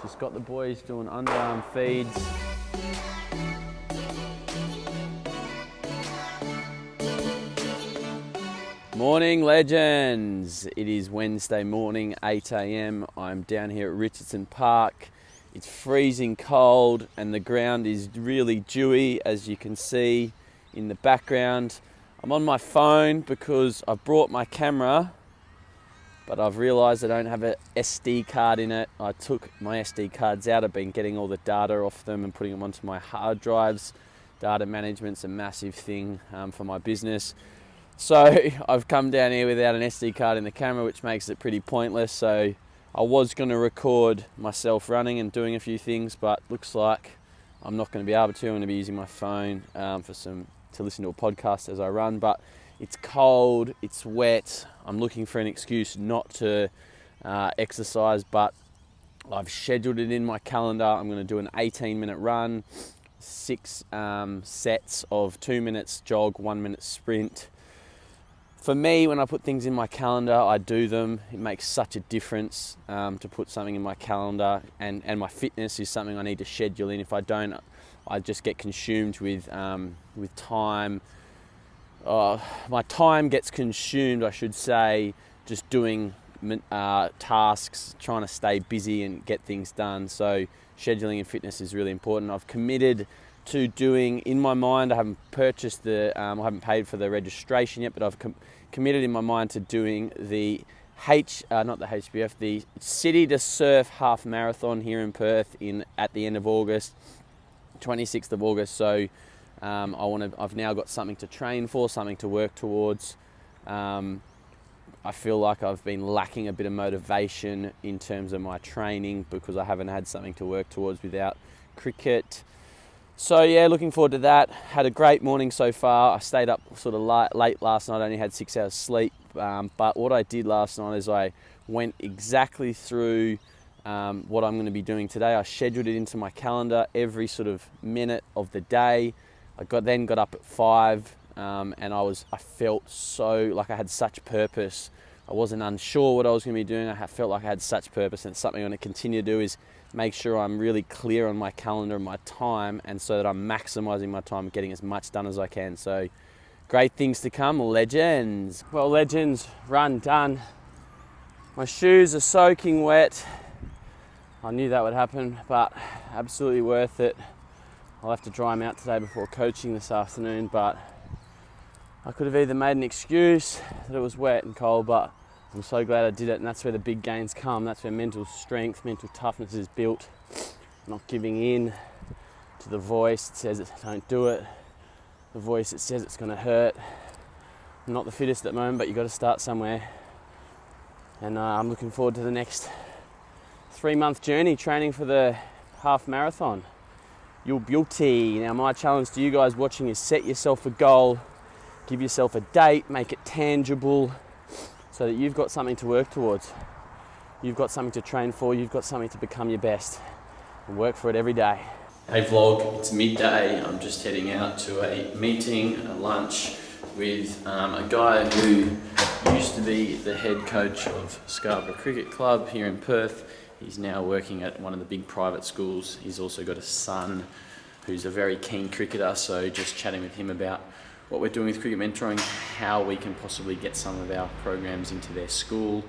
Just got the boys doing underarm feeds. Morning legends! It is Wednesday morning, 8 a.m. I'm down here at Richardson Park. It's freezing cold and the ground is really dewy, as you can see in the background. I'm on my phone because I brought my camera, but I've realised I don't have an SD card in it. I took my SD cards out. I've been getting all the data off them and putting them onto my hard drives. Data management's a massive thing for my business. So I've come down here without an SD card in the camera, which makes it pretty pointless. So I was going to record myself running and doing a few things, but looks like I'm not going to be able to. I'm going to be using my phone to listen to a podcast as I run, but it's cold, it's wet. I'm looking for an excuse not to exercise, but I've scheduled it in my calendar. I'm going to do an 18-minute run, 6 sets of 2 minutes jog, 1 minute sprint. For me, when I put things in my calendar, I do them. It makes such a difference to put something in my calendar, and my fitness is something I need to schedule in. If I don't, I just get consumed with time. My time gets consumed, I should say, just doing tasks, trying to stay busy and get things done. So scheduling and fitness is really important. I've committed to doing, in my mind, I haven't purchased I haven't paid for the registration yet, but I've committed in my mind to doing the the City to Surf half marathon here in Perth at the end of August, 26th of August. So I've now got something to train for, something to work towards. I feel like I've been lacking a bit of motivation in terms of my training because I haven't had something to work towards without cricket. So yeah, looking forward to that. Had a great morning so far. I stayed up sort of late last night, only had 6 hours sleep. But what I did last night is I went exactly through what I'm going to be doing today. I scheduled it into my calendar every sort of minute of the day. I got up at 5 and I felt so like I had such purpose. I wasn't unsure what I was going to be doing. I felt like I had such purpose, and it's something I'm going to continue to do, is make sure I'm really clear on my calendar and my time, and so that I'm maximizing my time, getting as much done as I can. So great things to come, legends. Well, legends, run done. My shoes are soaking wet. I knew that would happen, but absolutely worth it. I'll have to dry them out today before coaching this afternoon, but I could have either made an excuse that it was wet and cold, but I'm so glad I did it, and that's where the big gains come. That's where mental strength, mental toughness is built. Not giving in to the voice that says don't do it, the voice that says it's going to hurt. I'm not the fittest at the moment, but you've got to start somewhere. And I'm looking forward to the next 3-month journey training for the half marathon. You're beauty. Now my challenge to you guys watching is set yourself a goal, give yourself a date, make it tangible, so that you've got something to work towards. You've got something to train for, you've got something to become your best, and work for it every day. Hey vlog, it's midday. I'm just heading out to a meeting, a lunch, with a guy who used to be the head coach of Scarborough Cricket Club here in Perth. He's now working at one of the big private schools. He's also got a son who's a very keen cricketer, so just chatting with him about what we're doing with cricket mentoring, how we can possibly get some of our programs into their school,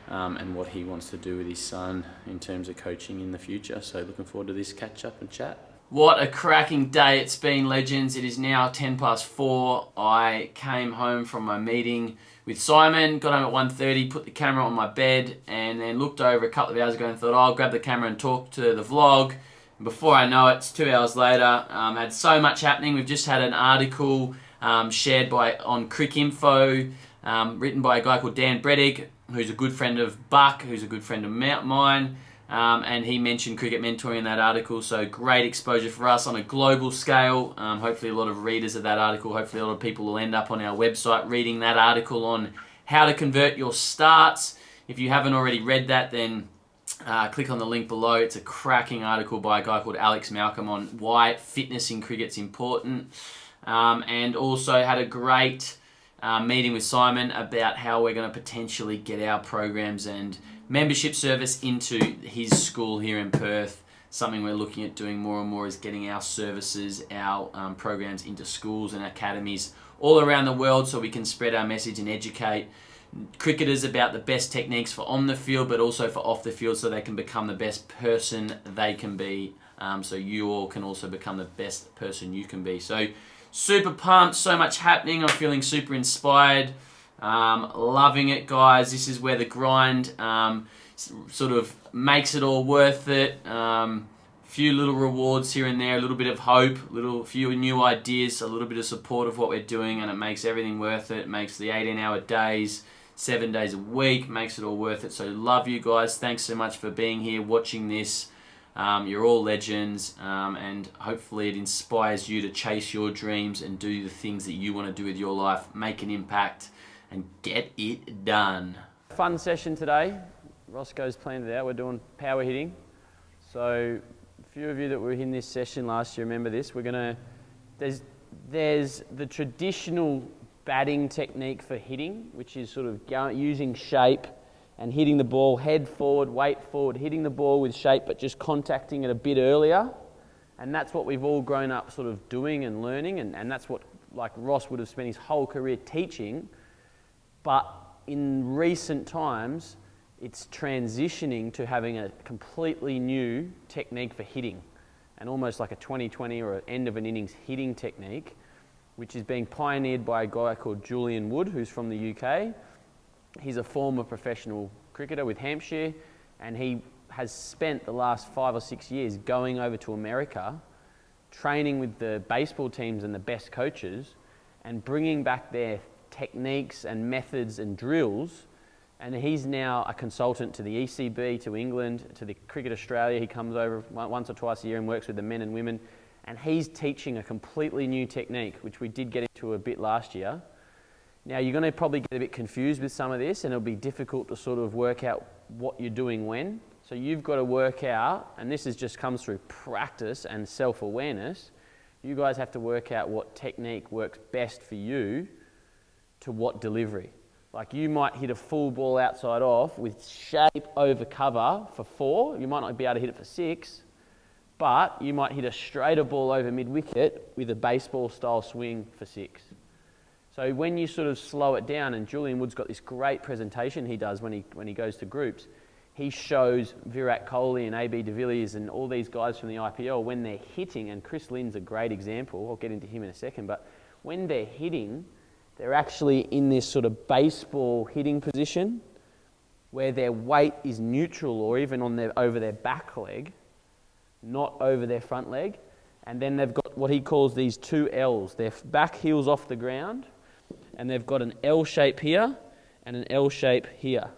and what he wants to do with his son in terms of coaching in the future. So looking forward to this catch up and chat. What a cracking day it's been, legends. It is now 4:10. I came home from my meeting with Simon, got home at 1:30, put the camera on my bed, and then looked over a couple of hours ago and thought, I'll grab the camera and talk to the vlog. And before I know it, it's 2 hours later. Had so much happening. We've just had an article shared on Crick Info, written by a guy called Dan Bredig, who's a good friend of Buck, who's a good friend of mine, and he mentioned cricket mentoring in that article, so great exposure for us on a global scale. Hopefully a lot of readers of that article, hopefully a lot of people will end up on our website reading that article on how to convert your starts. If you haven't already read that, then click on the link below. It's a cracking article by a guy called Alex Malcolm on why fitness in cricket's important. And also had a great meeting with Simon about how we're going to potentially get our programs and membership service into his school here in Perth. Something we're looking at doing more and more is getting our services, our programs into schools and academies all around the world so we can spread our message and educate cricketers about the best techniques for on the field but also for off the field so they can become the best person they can be, so you all can also become the best person you can be. So super pumped, so much happening. I'm feeling super inspired, loving it, guys. This is where the grind sort of makes it all worth it. Few little rewards here and there, a little bit of hope, few new ideas, a little bit of support of what we're doing, and it makes everything worth it. It makes the 18-hour days, 7 days a week, makes it all worth it. So love you guys. Thanks so much for being here, watching this. You're all legends, and hopefully it inspires you to chase your dreams and do the things that you want to do with your life, make an impact, and get it done. Fun session today. Roscoe's planned it out. We're doing power hitting. So a few of you that were in this session last year remember this. We're gonna there's the traditional batting technique for hitting, which is sort of using shape and hitting the ball head forward, weight forward, hitting the ball with shape but just contacting it a bit earlier. And that's what we've all grown up sort of doing and learning, and that's what like Ross would have spent his whole career teaching. But in recent times, it's transitioning to having a completely new technique for hitting, and almost like a 20-20 or an end of an innings hitting technique, which is being pioneered by a guy called Julian Wood, who's from the UK. He's a former professional cricketer with Hampshire, and he has spent the last 5 or 6 years going over to America, training with the baseball teams and the best coaches, and bringing back their techniques and methods and drills. And he's now a consultant to the ECB, to England, to the Cricket Australia. He comes over once or twice a year and works with the men and women. And he's teaching a completely new technique, which we did get into a bit last year. Now, you're going to probably get a bit confused with some of this, and it'll be difficult to sort of work out what you're doing when. So you've got to work out, and this just comes through practice and self-awareness. You guys have to work out what technique works best for you to what delivery. Like you might hit a full ball outside off with shape over cover for 4. You might not be able to hit it for 6, but you might hit a straighter ball over mid-wicket with a baseball style swing for 6. So when you sort of slow it down, and Julian Wood's got this great presentation he does when he goes to groups, he shows Virat Kohli and AB de Villiers and all these guys from the IPL when they're hitting, and Chris Lynn's a great example, I'll get into him in a second, but when they're hitting, they're actually in this sort of baseball hitting position where their weight is neutral or even over their back leg, not over their front leg. And then they've got what he calls these 2 L's. Their back heel's off the ground, and they've got an L shape here and an L shape here.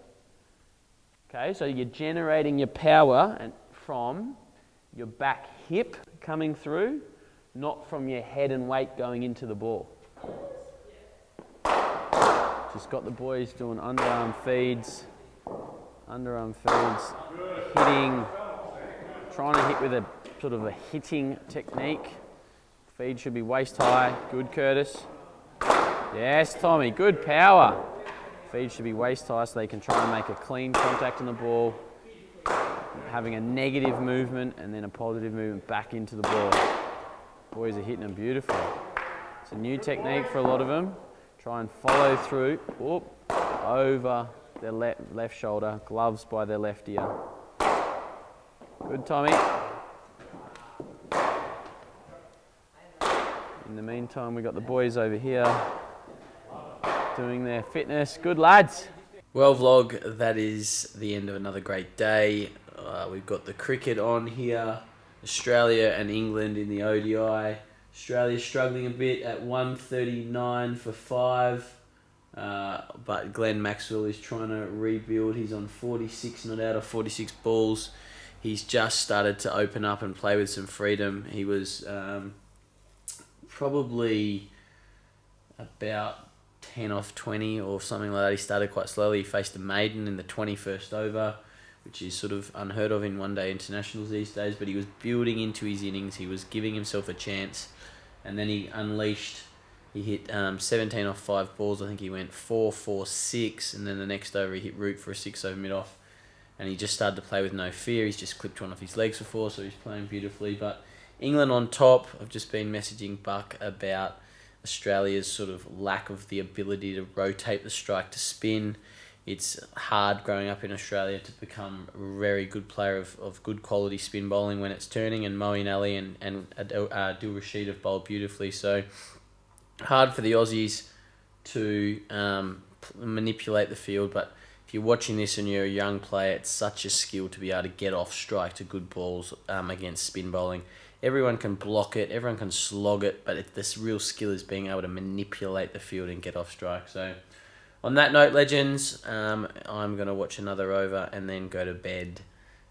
Okay, so you're generating your power from your back hip coming through, not from your head and weight going into the ball. Just got the boys doing underarm feeds, hitting, trying to hit with a sort of a hitting technique. Feed should be waist high. Good, Curtis. Yes, Tommy, good power. Feed should be waist high so they can try and make a clean contact on the ball, having a negative movement and then a positive movement back into the ball. Boys are hitting them beautifully. It's a new technique for a lot of them. Try and follow through, over their left shoulder, gloves by their left ear. Good, Tommy. In the meantime, we've got the boys over here doing their fitness. Good, lads. Well, vlog, that is the end of another great day. We've got the cricket on here. Australia and England in the ODI. Australia's struggling a bit at 139 for 5. But Glenn Maxwell is trying to rebuild. He's on 46, not out of 46 balls. He's just started to open up and play with some freedom. He was probably about 10 off 20 or something like that. He started quite slowly. He faced a maiden in the 21st over, which is sort of unheard of in one-day internationals these days. But he was building into his innings. He was giving himself a chance. And then he unleashed He hit 17 off 5 balls. I think he went 4, 4, 6, and then the next over he hit root for a 6 over mid-off. And he just started to play with no fear. He's just clipped one off his legs before, so he's playing beautifully. But England on top. I've just been messaging Buck about Australia's sort of lack of the ability to rotate the strike to spin. It's hard growing up in Australia to become a very good player of good quality spin bowling when it's turning, and Moeen Ali and Adil Rashid have bowled beautifully. So hard for the Aussies to manipulate the field, but if you're watching this and you're a young player, it's such a skill to be able to get off strike to good balls against spin bowling. Everyone can block it, everyone can slog it, but this real skill is being able to manipulate the field and get off strike. So on that note, legends, I'm going to watch another over and then go to bed.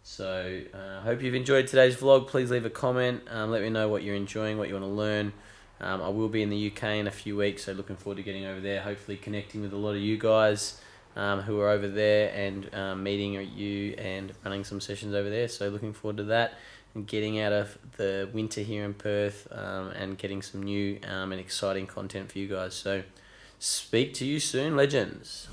So I hope you've enjoyed today's vlog. Please leave a comment. Let me know what you're enjoying, what you want to learn. I will be in the UK in a few weeks, so looking forward to getting over there, hopefully connecting with a lot of you guys who are over there, and meeting you and running some sessions over there. So looking forward to that, and getting out of the winter here in Perth, and getting some new and exciting content for you guys. So speak to you soon, legends.